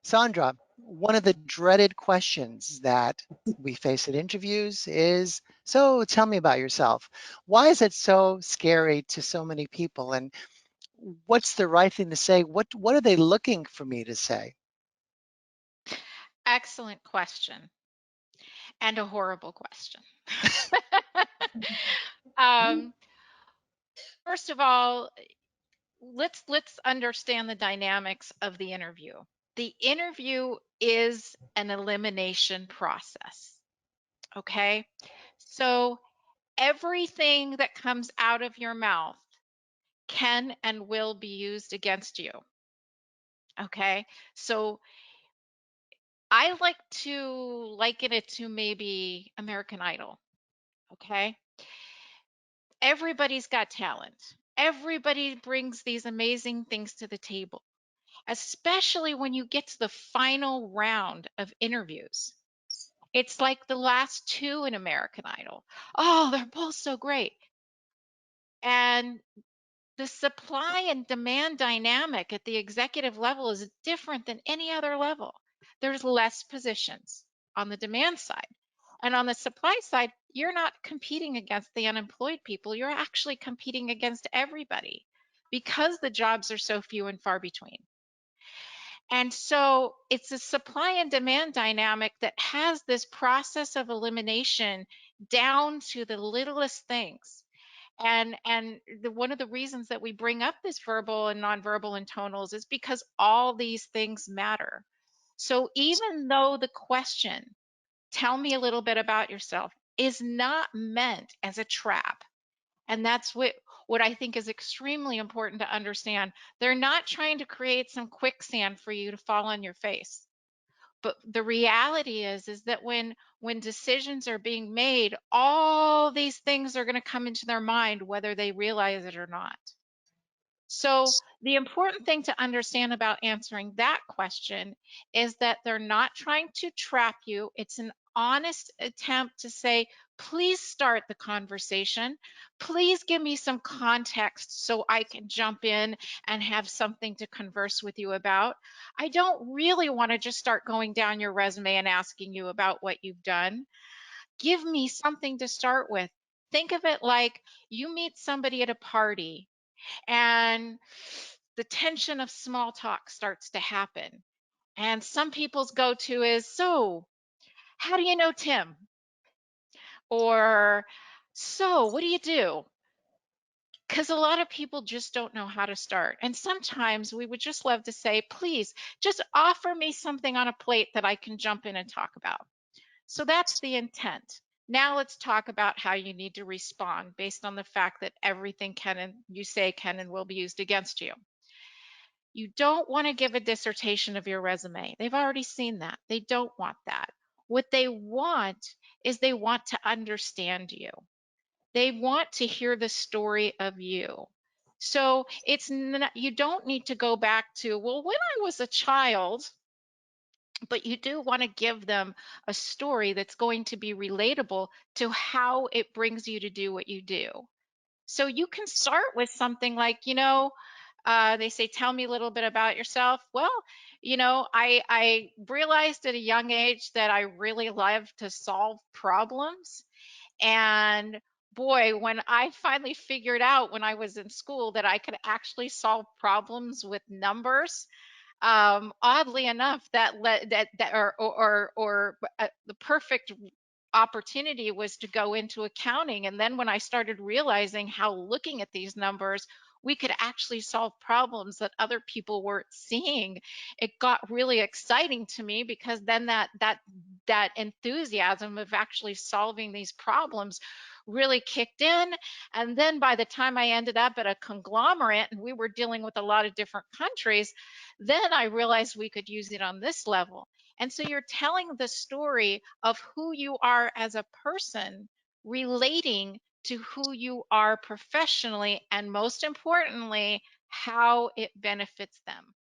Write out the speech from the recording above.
Sandra, one of the dreaded questions that we face at interviews is, so tell me about yourself. Why is it so scary to so many people? And what's the right thing to say? What are they looking for me to say? Excellent question, and a horrible question. um, First of all, let's understand the dynamics of the interview. The interview is an elimination process. Okay, so everything that comes out of your mouth can and will be used against you. Okay, so I like to liken it to maybe American Idol. Okay, everybody's got talent. Everybody brings these amazing things to the table, especially when you get to the final round of interviews. It's like the last two in American Idol. Oh, they're both so great. And the supply and demand dynamic at the executive level is different than any other level. There's less positions on the demand side. And on the supply side, you're not competing against the unemployed people. You're actually competing against everybody because the jobs are so few and far between. And so it's a supply and demand dynamic that has this process of elimination down to the littlest things. One of the reasons that we bring up this verbal and nonverbal and tonals is because all these things matter. So even though the question, tell me a little bit about yourself, is not meant as a trap, and that's what I think is extremely important to understand. They're not trying to create some quicksand for you to fall on your face. But the reality is that when decisions are being made, all these things are going to come into their mind whether they realize it or not. So the important thing to understand about answering that question is that they're not trying to trap you. It's an honest attempt to say, please start the conversation. Please give me some context so I can jump in and have something to converse with you about. I don't really want to just start going down your resume and asking you about what you've done. Give me something to start with. Think of it like you meet somebody at a party and the tension of small talk starts to happen. And some people's go to is, so, how do you know Tim? Or, so, what do you do? Because a lot of people just don't know how to start. And sometimes we would just love to say, please, just offer me something on a plate that I can jump in and talk about. So that's the intent. Now let's talk about how you need to respond based on the fact that everything can and you say can and will be used against you. You don't want to give a dissertation of your resume. They've already seen that. They don't want that. What they want is they want to understand you. They want to hear the story of you. So it's not, you don't need to go back to, well, when I was a child, but you do want to give them a story that's going to be relatable to how it brings you to do what you do. So you can start with something like, they say, tell me a little bit about yourself. Well, I realized at a young age that I really love to solve problems. And boy, when I finally figured out when I was in school that I could actually solve problems with numbers, oddly enough, that led that or the perfect opportunity was to go into accounting. And then when I started realizing how looking at these numbers, we could actually solve problems that other people weren't seeing, it got really exciting to me because then that enthusiasm of actually solving these problems really kicked in. And then by the time I ended up at a conglomerate and we were dealing with a lot of different countries, then I realized we could use it on this level. And so you're telling the story of who you are as a person, relating to who you are professionally, and most importantly, how it benefits them.